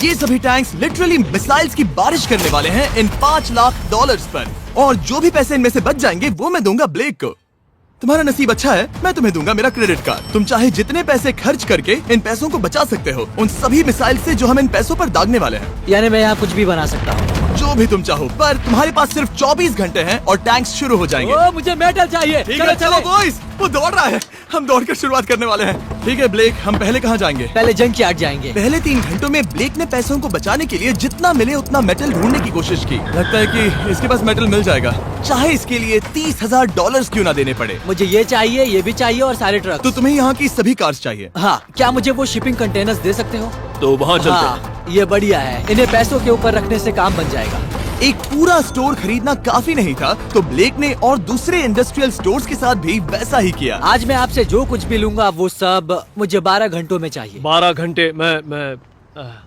ये सभी tanks literally missiles की बारिश करने वाले हैं इन $5 लाख पर, और जो भी पैसे इनमें से बच जाएंगे वो मैं दूंगा ब्लेक को। तुम्हारा नसीब अच्छा है, मैं तुम्हें दूंगा मेरा क्रेडिट कार्ड। तुम चाहे जितने पैसे खर्च करके इन पैसों को बचा सकते हो उन सभी मिसाइल से जो हम इन पैसों पर दागने वाले हैं। यानी मैं यहाँ कुछ भी बना सकता हूँ? जो भी तुम चाहो, पर तुम्हारे पास सिर्फ 24 घंटे हैं और टैंक्स शुरू हो जाएंगे। ओ, मुझे मेटल चाहिए। चलो चलो बॉयज, वो दौड़ रहा है, हम दौड़कर शुरुआत करने वाले हैं। ठीक है ब्लेक, हम पहले कहाँ जाएंगे? पहले जंक यार्ड जाएंगे। पहले 3 घंटों में ब्लेक ने पैसों को बचाने के लिए जितना मिले उतना मेटल ढूंढने की कोशिश की। लगता है कि इसके पास मेटल मिल जाएगा, चाहे इसके लिए $30,000 क्यों ना देने पड़े। मुझे ये चाहिए, ये भी चाहिए और सारे ट्रक। तो तुम्हें यहाँ की सभी कार्स चाहिए? हाँ, क्या मुझे वो शिपिंग कंटेनर्स दे सकते हो? तो वहाँ चलते हैं। हाँ, ये बढ़िया है, इन्हें पैसों के ऊपर रखने से काम बन जाएगा। एक पूरा स्टोर खरीदना काफी नहीं था, तो ब्लेक ने और दूसरे इंडस्ट्रियल स्टोर्स के साथ भी वैसा ही किया। आज मैं आपसे जो कुछ भी लूंगा वो सब मुझे 12 घंटों में चाहिए। 12 घंटे मैं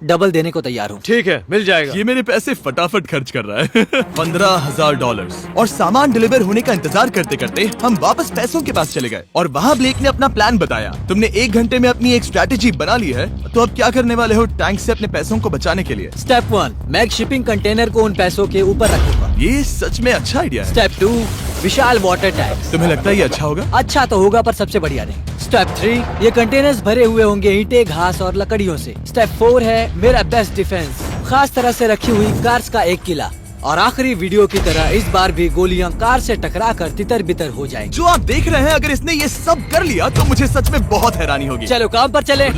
डबल देने को तैयार हूँ। ठीक है, मिल जाएगा। ये मेरे पैसे फटाफट खर्च कर रहा है। $15,000 और सामान डिलीवर होने का इंतजार करते करते हम वापस पैसों के पास चले गए और वहाँ ब्लेक ने अपना प्लान बताया। तुमने 1 घंटे में अपनी एक स्ट्रैटेजी बना ली है, तो अब क्या करने वाले हो टैंक से अपने पैसों को बचाने के लिए? स्टेप 1, मैं एक शिपिंग कंटेनर को उन पैसों के ऊपर रखूंगा। ये सच में अच्छा आइडिया है। स्टेप 2, विशाल वाटर टैंक। तुम्हें लगता है ये अच्छा होगा? अच्छा तो होगा, पर सबसे बढ़िया नहीं। स्टेप 3, ये कंटेनर्स भरे हुए होंगे ईंटें, घास और लकड़ियों से। स्टेप 4 है मेरा बेस्ट डिफेंस, खास तरह से रखी हुई कार्स का एक किला। और आखिरी वीडियो की तरह इस बार भी गोलियां कार से टकराकर तितर बितर हो जाएंगी। जो आप देख रहे हैं, अगर इसने ये सब कर लिया तो मुझे सच में बहुत हैरानी होगी। चलो काम पर चले।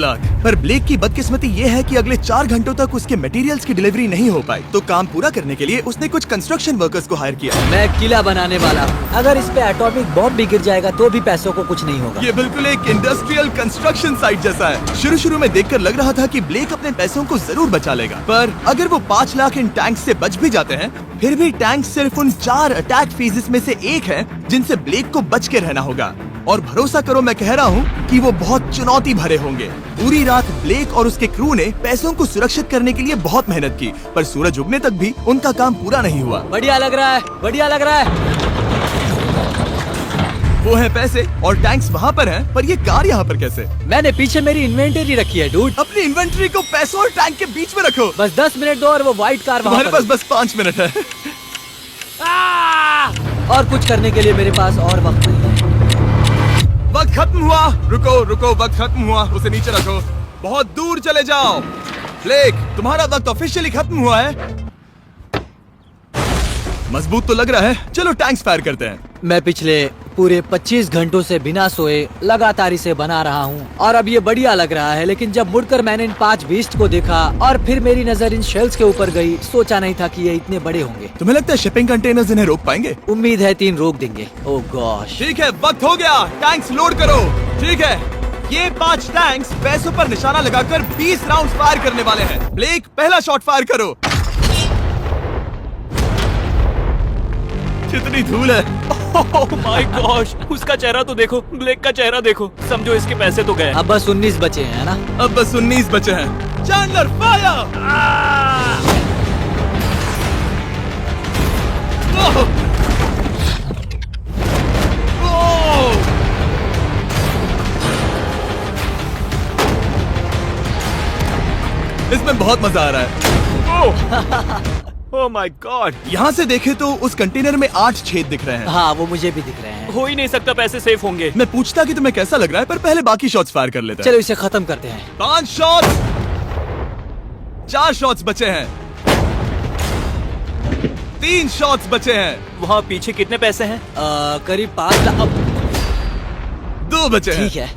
पर ब्लेक की बदकिस्मती ये है कि अगले 4 घंटों तक उसके मटेरियल्स की डिलीवरी नहीं हो पाई, तो काम पूरा करने के लिए उसने कुछ कंस्ट्रक्शन वर्कर्स को हायर किया। मैं किला बनाने वाला हूँ, अगर इस पे एटॉमिक बॉम्ब भी गिर जाएगा तो भी पैसों को कुछ नहीं होगा। ये बिल्कुल एक इंडस्ट्रियल कंस्ट्रक्शन साइट जैसा है। शुरू में देखकर लग रहा था कि ब्लेक अपने पैसों को जरूर बचा लेगा, पर अगर वो 5 लाख इन टैंक से बच भी जाते हैं, फिर भी टैंक सिर्फ उन 4 अटैक फेजेस में से एक है जिनसे ब्लेक को बच के रहना होगा। और भरोसा करो, मैं कह रहा हूँ कि वो बहुत चुनौती भरे होंगे। पूरी रात ब्लेक और उसके क्रू ने पैसों को सुरक्षित करने के लिए बहुत मेहनत की, पर सूरज उगने तक भी उनका काम पूरा नहीं हुआ। बढ़िया लग रहा है, बढ़िया लग रहा है। वो है पैसे और टैंक्स वहाँ पर हैं, पर ये कार यहाँ पर कैसे? मैंने पीछे मेरी इन्वेंटरी रखी है डूड। अपनी इन्वेंटरी को पैसों और टैंक के बीच में रखो। बस 10 मिनट दो और वो व्हाइट कार वहाँ तुम्हारे पर पास बस 5 मिनट है। और कुछ करने के लिए मेरे पास और वक्त नहीं है। वक्त खत्म हुआ। रुको, वक्त खत्म हुआ, उसे नीचे रखो। बहुत दूर चले जाओ। ब्लेक, तुम्हारा वक्त ऑफिशियली खत्म हुआ है। मजबूत तो लग रहा है, चलो टैंक्स फायर करते हैं। मैं पिछले पूरे 25 घंटों से बिना सोए लगातार इसे बना रहा हूँ और अब ये बढ़िया लग रहा है, लेकिन जब मुड़कर मैंने इन 5 बीस्ट को देखा और फिर मेरी नजर इन शेल्स के ऊपर गई, सोचा नहीं था कि ये इतने बड़े होंगे। तुम्हें लगता है शिपिंग कंटेनर्स इन्हें रोक पाएंगे? उम्मीद है 3 रोक देंगे। ओह गॉश। ठीक है, वक्त हो गया, टैंक्स लोड करो। ठीक है, ये 5 टैंक्स पैसों पर निशाना लगाकर 20 राउंड फायर करने वाले हैं। ब्लेक, पहला शॉट फायर करो। कितनी धूल है। ओह माय गॉश, उसका चेहरा तो देखो, ब्लेक का चेहरा देखो। समझो इसके पैसे तो गए। अब बस 19 बचे हैं ना? अब बस 19 बचे हैं। Chandler fire. इसमें बहुत मजा आ रहा है। ओह माय गॉड। यहाँ से देखे तो उस कंटेनर में 8 छेद दिख रहे हैं। हाँ, वो मुझे भी दिख रहे हैं। हो ही नहीं सकता पैसे सेफ होंगे। मैं पूछता कि तुम्हें कैसा लग रहा है, पर पहले बाकी शॉट्स फायर कर लेते हैं। चलो इसे खत्म करते हैं। 5 शॉट्स, 4 शॉट्स बचे हैं, 3 शॉट्स बचे हैं। वहाँ पीछे कितने पैसे हैं? करीब 5 लाख। 2 बचे हैं। ठीक है।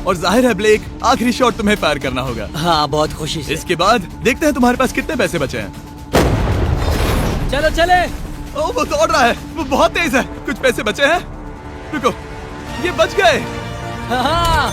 और जाहिर है ब्लेक, आखिरी शॉट तुम्हें फायर करना होगा। हाँ, बहुत खुशी से। इसके बाद देखते हैं तुम्हारे पास कितने पैसे बचे हैं। चलो चले। ओह, वो दौड़ रहा है, वो बहुत तेज है। कुछ पैसे बचे हैं। रुको, ये बच गए। हाँ,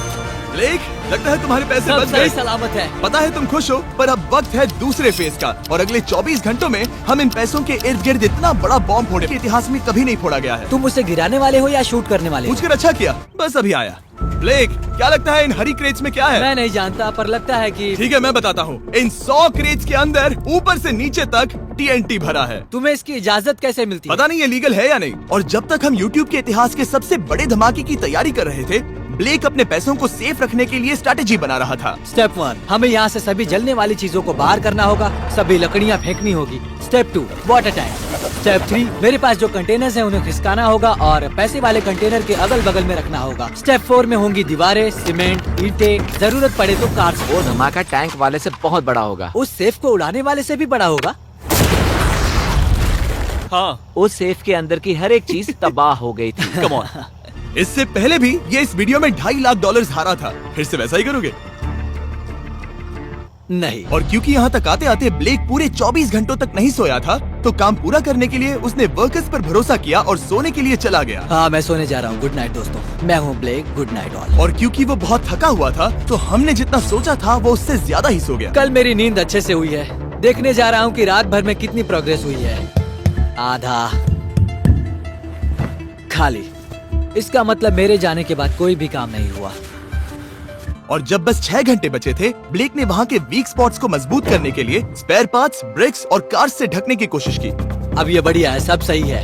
ब्लेक, लगता है तुम्हारे पैसे सब बच सही गए। सलामत है। पता है तुम खुश हो, पर अब वक्त है दूसरे फेज का, और अगले 24 घंटों में हम इन पैसों के इर्द गिर्द इतना बड़ा बॉम्ब फोड़े कि इतिहास में कभी नहीं फोड़ा गया है। तुम उसे गिराने वाले हो या शूट करने वाले हो? पूछकर अच्छा किया, बस अभी आया। ब्लेक, क्या लगता है इन हरी क्रेट्स में क्या है? मैं नहीं जानता, पर लगता है कि ठीक है, मैं बताता हूँ। इन 100 क्रेट्स के अंदर ऊपर से नीचे तक TNT भरा है। तुम्हें इसकी इजाजत कैसे मिलती है? पता नहीं ये लीगल है या नहीं। और जब तक हम YouTube के इतिहास के सबसे बड़े धमाके की तैयारी कर रहे थे, ब्लेक अपने पैसों को सेफ रखने के लिए स्ट्रेटेजी बना रहा था। स्टेप 1, हमें यहाँ से सभी जलने वाली चीजों को बाहर करना होगा, सभी लकड़ियाँ फेंकनी होगी। Step 2, water tank. स्टेप 3, मेरे पास जो कंटेनर्स हैं उन्हें खिसकाना होगा और पैसे वाले कंटेनर के अगल बगल में रखना होगा। स्टेप 4 में होंगी दीवारें, सीमेंट, ईंटें, जरूरत पड़े तो कार्स। वो धमाका टैंक वाले से बहुत बड़ा होगा। उस सेफ को उड़ाने वाले से भी बड़ा होगा। हाँ, उस सेफ के अंदर की हर एक चीज तबाह हो गई थी। Come on. इससे पहले भी ये इस वीडियो में $2.5 लाख हारा था। फिर से वैसा ही करोगे? नहीं। और क्योंकि यहाँ तक आते आते ब्लेक पूरे 24 घंटों तक नहीं सोया था, तो काम पूरा करने के लिए उसने वर्कर्स पर भरोसा किया और सोने के लिए चला गया। हाँ, मैं सोने जा रहा हूँ। गुड नाइट दोस्तों, मैं हूँ ब्लेक। Good night all. और क्योंकि वो बहुत थका हुआ था, तो हमने जितना सोचा था वो उससे ज्यादा ही सो गया। कल मेरी नींद अच्छे से हुई है। देखने जा रहा हूँ कि रात भर में कितनी प्रोग्रेस हुई है। आधा खाली। इसका मतलब मेरे जाने के बाद कोई भी काम नहीं हुआ। और जब बस 6 घंटे बचे थे, ब्लेक ने वहाँ के वीक स्पॉट्स को मजबूत करने के लिए स्पेयर पार्ट्स, ब्रिक्स और कार्स से ढकने की कोशिश की। अब ये बढ़िया है, सब सही है।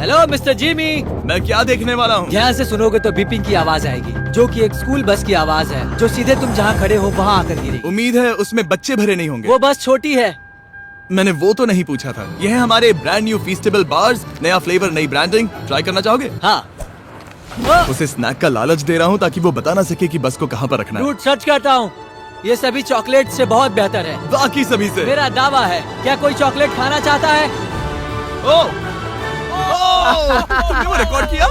Hello mister Jimmy. मैं क्या देखने वाला हूँ? ध्यान से सुनोगे तो बीपिंग की आवाज आएगी, जो कि एक स्कूल बस की आवाज है, जो सीधे तुम जहाँ खड़े हो वहाँ आकर गिरी। उम्मीद है उसमें बच्चे भरे नहीं होंगे। वो बस छोटी है। मैंने वो तो नहीं पूछा था। यह है हमारे ब्रांड न्यू फीस्टेबल बार्स, नया फ्लेवर, नई ब्रांडिंग। ट्राई करना चाहोगे? हाँ। उसे स्नैक का लालच दे रहा हूँ ताकि वो बता ना सके कि बस को कहाँ पर रखना है। झूठ सच करता हूँ, ये सभी चॉकलेट से बहुत बेहतर है। बाकी सभी से। मेरा दावा है। क्या कोई चॉकलेट खाना चाहता है? ओ! तुमने वो रिकॉर्ड किया?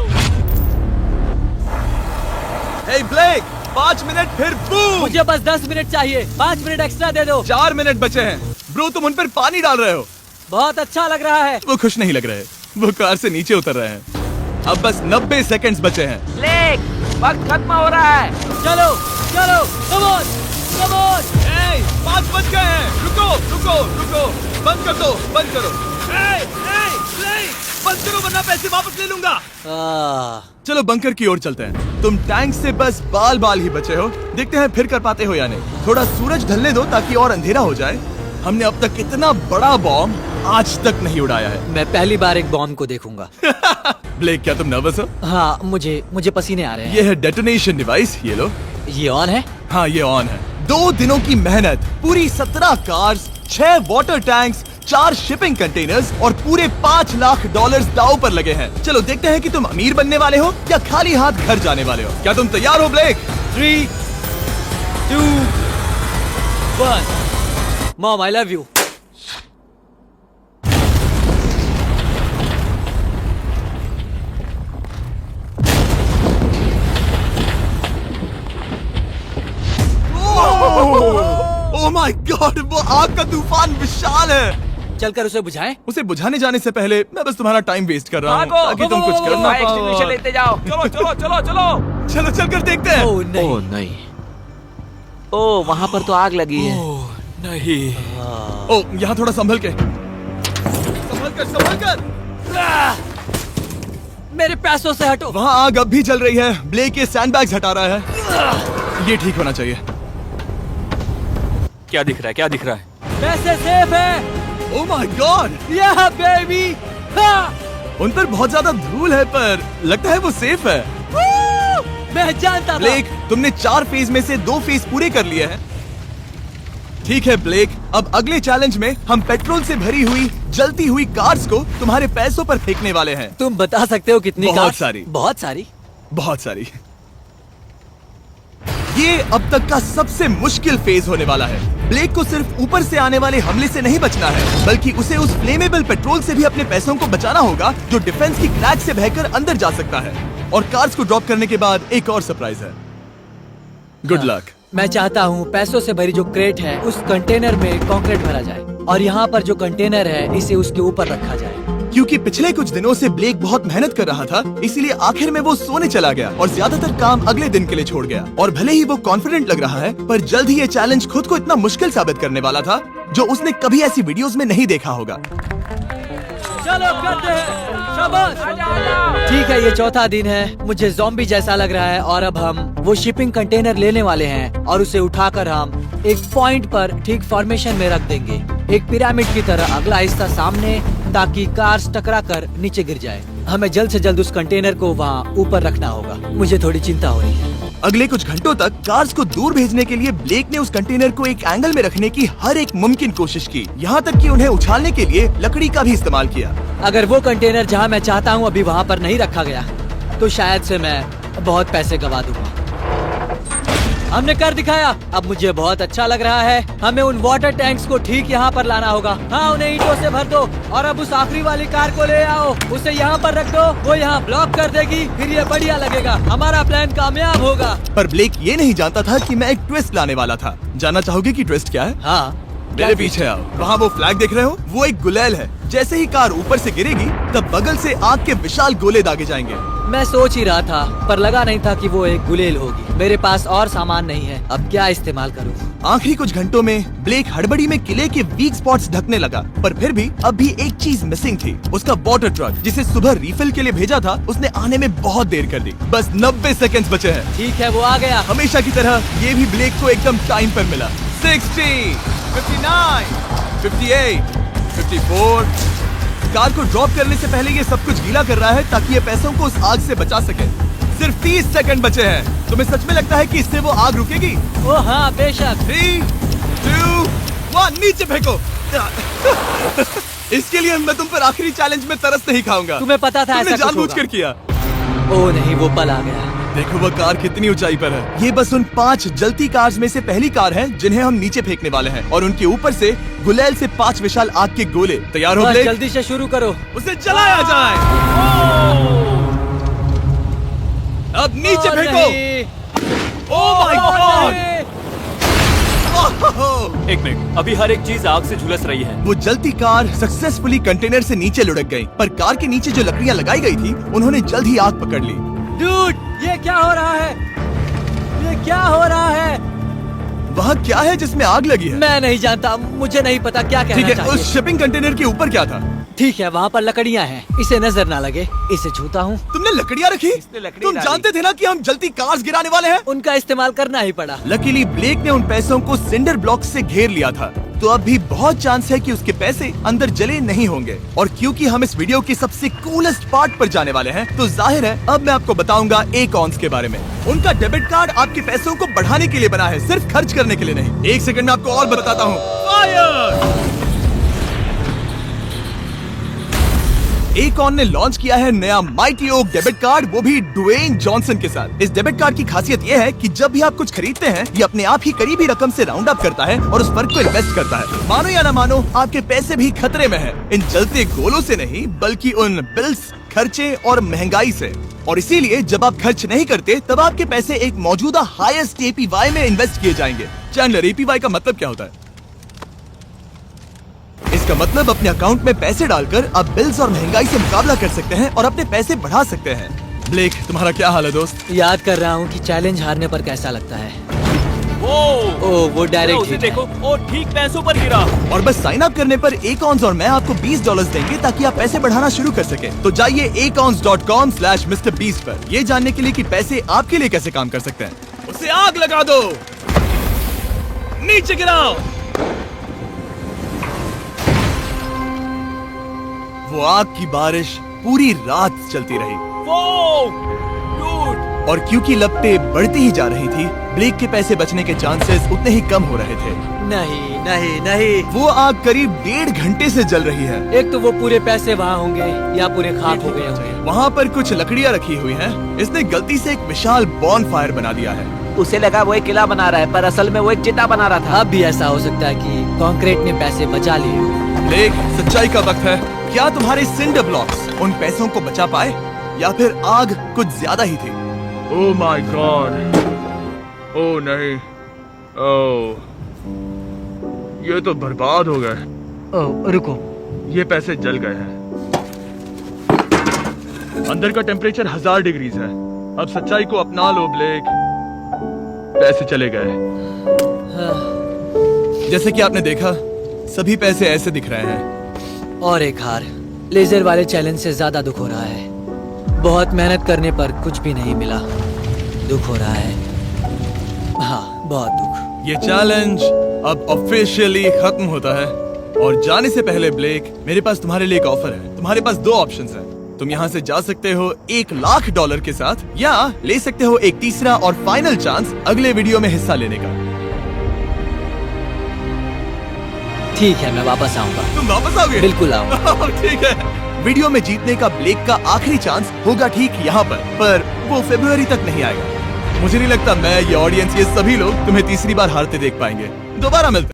हे ब्लेक, 5 मिनट फिर बूम! मुझे बस 10 मिनट चाहिए। 5 मिनट एक्स्ट्रा दे दो। 4 मिनट बचे हैं। ब्रो, तुम उन पर पानी डाल रहे हो। बहुत अच्छा लग रहा है। वो खुश नहीं लग रहे। वो कार से नीचे उतर रहे हैं। अब बस 90 सेकंड्स बचे हैं। ब्लेक, वक्त खत्म हो रहा है। चलो चलो, कम ऑन कम ऑन। 5 बज गए हैं। रुको रुको रुको, बंद कर दो, बंद करो। बंद करो वरना पैसे वापस ले लूंगा। चलो बंकर की ओर चलते हैं। तुम टैंक से बस बाल बाल ही बचे हो। देखते हैं फिर कर पाते हो या नहीं। थोड़ा सूरज ढलने दो ताकि और अंधेरा हो जाए। हमने अब तक इतना बड़ा बॉम्ब आज तक नहीं उड़ाया है। मैं पहली बार एक बॉम्ब को देखूंगा। ब्लेक, क्या तुम नर्वस हो? हाँ, मुझे पसीने आ रहे हैं। ये है डेटोनेशन डिवाइस, ये लो। ये ऑन है? हाँ, ये ऑन है। 2 दिनों की मेहनत, पूरी 17 cars, 6 water tanks, 4 shipping containers और पूरे $5 लाख दांव पर लगे हैं। चलो देखते हैं कि तुम अमीर बनने वाले हो या खाली हाथ घर जाने वाले हो। क्या तुम तैयार हो Blake? 3, 2, 1। Mom, I love you. Oh my God, वो आग का तूफान विशाल है। चलकर उसे बुझाएं? उसे बुझाने जाने से पहले मैं बस तुम्हारा टाइम वेस्ट कर रहा हूँ भागो, ताकि तुम कुछ कर ना फायर एक्सटिंग्विशर पाओ। लेते जाओ। चलो चलो चलो चलो। चलो चलकर देखते हैं। ओह नहीं। ओह नहीं, ओह वहाँ पर तो आग लगी है। ओह नहीं। ओह, यहाँ थोड़ा संभल के, संभल कर, संभल कर। मेरे पैसों से हटो। वहाँ आग अब भी जल रही है। ब्लेक ये सैंडबैग्स हटा रहा है। ये ठीक होना चाहिए। क्या दिख रहा है? क्या दिख रहा है? पैसे सेफ है। ओह माय गॉड, या बेबी। उन पर बहुत ज्यादा धूल है पर लगता है वो सेफ है। मैं जानता था। ब्लेक, तुमने 4 फेज में से 2 फेज पूरे कर लिए हैं। ठीक है ब्लेक, अब अगले चैलेंज में हम पेट्रोल से भरी हुई जलती हुई कार्स को तुम्हारे पैसों पर फेंकने वाले हैं। तुम बता सकते हो कितनी बहुत कार्स? सारी। बहुत सारी। बहुत सारी। ये अब तक का सबसे मुश्किल फेज होने वाला है। ब्लेक को सिर्फ ऊपर से आने वाले हमले से नहीं बचना है, बल्कि उसे उस फ्लेमेबल पेट्रोल से भी अपने पैसों को बचाना होगा जो डिफेंस की क्रैक से बहकर अंदर जा सकता है। और कार्स को ड्रॉप करने के बाद एक और सरप्राइज है। Good luck. मैं चाहता हूँ पैसों से भरी जो क्रेट है उस कंटेनर में कंक्रीट भरा जाए और यहाँ पर जो कंटेनर है इसे उसके ऊपर रखा जाए। क्योंकि पिछले कुछ दिनों से ब्लेक बहुत मेहनत कर रहा था, इसीलिए आखिर में वो सोने चला गया और ज्यादातर काम अगले दिन के लिए छोड़ गया। और भले ही वो कॉन्फिडेंट लग रहा है, पर जल्द ही ये चैलेंज खुद को इतना मुश्किल साबित करने वाला था जो उसने कभी ऐसी वीडियोस में नहीं देखा होगा। चलो करते हैं। शाबाश। ठीक है, ये चौथा दिन है। मुझे ज़ॉम्बी जैसा लग रहा है और अब हम वो शिपिंग कंटेनर लेने वाले हैं और उसे उठाकर हम एक पॉइंट पर ठीक फॉर्मेशन में रख देंगे, एक पिरामिड की तरह। अगला हिस्सा सामने, ताकि कार्स टकरा कर नीचे गिर जाए। हमें जल्द से जल्द उस कंटेनर को वहाँ ऊपर रखना होगा। मुझे थोड़ी चिंता हो रही है। अगले कुछ घंटों तक कार्स को दूर भेजने के लिए ब्लेक ने उस कंटेनर को एक एंगल में रखने की हर एक मुमकिन कोशिश की, यहाँ तक कि उन्हें उछालने के लिए लकड़ी का भी इस्तेमाल किया। अगर वो कंटेनर जहाँ मैं चाहता हूँ अभी वहाँ पर नहीं रखा गया तो शायद से मैं बहुत पैसे गवा दूंगा। हमने कर दिखाया, अब मुझे बहुत अच्छा लग रहा है। हमें उन वाटर टैंक्स को ठीक यहाँ पर लाना होगा। हाँ, उन्हें ईंटों से भर दो और अब उस आखिरी वाली कार को ले आओ, उसे यहाँ पर रख दो, वो यहाँ ब्लॉक कर देगी, फिर ये बढ़िया लगेगा, हमारा प्लान कामयाब होगा। पर ब्लेक ये नहीं जानता था कि मैं एक ट्विस्ट लाने वाला था। जानना चाहोगे कि ट्विस्ट क्या है? हाँ, मेरे पीछे आओ। वहाँ वो फ्लैग देख रहे हो, वो एक गुलेल है। जैसे ही कार ऊपर से गिरेगी तब बगल से आग के विशाल गोले दागे जाएंगे। मैं सोच ही रहा था पर लगा नहीं था कि वो एक गुलेल होगी। मेरे पास और सामान नहीं है, अब क्या इस्तेमाल करूं? आखिरी कुछ घंटों में ब्लेक हड़बड़ी में किले के वीक स्पॉट्स ढकने लगा, पर फिर भी अब भी एक चीज मिसिंग थी। उसका वाटर ट्रक जिसे सुबह रिफिल के लिए भेजा था, उसने आने में बहुत देर कर दी। बस 90 सेकंड्स बचे हैं। ठीक है, वो आ गया। हमेशा की तरह ये भी ब्लेक को एकदम टाइम पर मिला। 60, 59, 58, 54। कार को ड्रॉप करने से पहले ये सब कुछ गीला कर रहा है ताकि ये पैसों को उस आग से बचा सके। सिर्फ 30 सेकंड बचे हैं। तुम्हें सच में लगता है कि इससे वो आग रुकेगी? ओ हाँ, बेशक। 3, 2, 1, नीचे फेंको। इसके लिए मैं तुम पर आखिरी चैलेंज में तरस नहीं खाऊंगा। तुम्हें पता था तुमने ऐसा कुछ जानबूझकर होगा। किया। ओ नहीं, वो पल आ गया। देखो वो कार कितनी ऊंचाई पर है। ये बस उन 5 जलती कार्स में से पहली कार है जिन्हें हम नीचे फेंकने वाले हैं, और उनके ऊपर से गुलेल से 5 विशाल आग के गोले। तैयार हो बस ब्लेक? जल्दी से शुरू करो। उसे जलाया जाए। अब नीचे ओ फेंको। नहीं। Oh my oh God! नहीं। एक मिनट, अभी हर एक चीज आग से झुलस रही है। वो जलती कार सक्सेसफुली कंटेनर से नीचे लुढ़क गई, पर कार के नीचे जो लकड़ियां लगाई गई थी उन्होंने जल्द ही आग पकड़ ली। डूड, ये क्या हो रहा है? ये क्या हो रहा है? वहाँ क्या है जिसमें आग लगी है? मैं नहीं जानता, मुझे नहीं पता क्या ठीक कहना है, चाहिए। उस शिपिंग कंटेनर के ऊपर क्या था? ठीक है, वहाँ पर लकड़ियाँ हैं, इसे नजर ना लगे, इसे छूता हूँ। तुमने लकड़ियाँ रखी? लकड़ी तुम डाली। जानते थे ना कि हम जलती कार्स गिराने वाले हैं? उनका इस्तेमाल करना ही पड़ा। लकीली ब्लेक ने उन पैसों को सिंडर ब्लॉक से घेर लिया था, तो अब भी बहुत चांस है कि उसके पैसे अंदर जले नहीं होंगे। और क्योंकि हम इस वीडियो की सबसे कूलेस्ट पार्ट पर जाने वाले हैं, तो जाहिर है अब मैं आपको बताऊंगा एकॉन्स के बारे में। उनका डेबिट कार्ड आपके पैसों को बढ़ाने के लिए बना है, सिर्फ खर्च करने के लिए नहीं। एक सेकंड में आपको और बताता हूँ। फायर! एकॉन ने लॉन्च किया है नया माइटी ओक डेबिट कार्ड, वो भी ड्वेन जॉनसन के साथ। इस डेबिट कार्ड की खासियत ये है कि जब भी आप कुछ खरीदते हैं, ये अपने आप ही करीबी रकम से राउंड अप करता है और उस फर्क को इन्वेस्ट करता है। मानो या ना मानो, आपके पैसे भी खतरे में हैं। इन जलते गोलों से नहीं, बल्कि उन बिल्स, खर्चे और महंगाई से। और इसीलिए जब आप खर्च नहीं करते, तब आपके पैसे एक मौजूदा हाईएस्ट APY में इन्वेस्ट किए जाएंगे। चैंडलर, APY का मतलब क्या होता है? इसका मतलब अपने अकाउंट में पैसे डालकर आप बिल्स और महंगाई से मुकाबला कर सकते हैं और अपने पैसे बढ़ा सकते हैं। ब्लेक, तुम्हारा क्या हाल है दोस्त? याद कर रहा हूँ कि चैलेंज हारने पर कैसा लगता है। वो डायरेक्ट उसे देखो, ओ ठीक पैसों पर गिरा। और बस साइन अप करने पर एकॉन्स और मैं आपको $20 देंगे ताकि आप पैसे बढ़ाना शुरू कर सके। तो जाइए acons.com/MrBeast पर, ये जानने के लिए कि पैसे आपके लिए कैसे काम कर सकते हैं। उसे आग लगा दो, नीचे गिराओ। वो आग की बारिश पूरी रात चलती रही। और क्योंकि लपटें बढ़ती ही जा रही थी, ब्लेक के पैसे बचने के चांसेस उतने ही कम हो रहे थे। नहीं नहीं नहीं, वो आग करीब 1.5 घंटे से जल रही है। एक तो वो पूरे पैसे वहाँ होंगे या पूरे खाक हो गए होंगे। वहाँ पर कुछ लकड़ियाँ रखी हुई हैं। इसने गलती से एक विशाल बॉनफायर बना दिया है। उसे लगा वो एक किला बना रहा है, पर असल में वो एक चिता बना रहा था। अब भी ऐसा हो सकता है कि कंक्रीट ने पैसे बचा लिए। ब्लेक, सच्चाई का वक्त है। क्या तुम्हारे सिंडर ब्लॉक्स उन पैसों को बचा पाए, या फिर आग कुछ ज्यादा ही थी? ओह माय गॉड! ओह नहीं, ओह, ये तो बर्बाद हो गए। ओह रुको, ये पैसे जल गए हैं। अंदर का टेम्परेचर 1000 डिग्रीज है। अब सच्चाई को अपना लो ब्लेक, पैसे चले गए। जैसे कि आपने देखा, सभी पैसे ऐसे दिख रहे हैं। और एक हार। लेजर वाले चैलेंज से ज्यादा दुख हो रहा है। बहुत मेहनत करने पर कुछ भी नहीं मिला। दुख हो रहा है, हाँ बहुत दुख। ये चैलेंज अब ऑफिशियली खत्म होता है। और जाने से पहले ब्लेक, मेरे पास तुम्हारे लिए एक ऑफर है। तुम्हारे पास दो ऑप्शंस हैं। तुम यहाँ से जा सकते हो $1,00,000 के साथ, या ले सकते हो एक तीसरा और फाइनल चांस अगले वीडियो में हिस्सा लेने का। ठीक है, मैं वापस आऊंगा। तुम वापस आओगे? बिल्कुल आऊंगा। ठीक है। वीडियो में जीतने का ब्लेक का आखिरी चांस होगा ठीक यहाँ पर वो फरवरी तक नहीं आएगा। मुझे नहीं लगता मैं, ये ऑडियंस, ये सभी लोग तुम्हें तीसरी बार हारते देख पाएंगे। दोबारा मिलते हैं।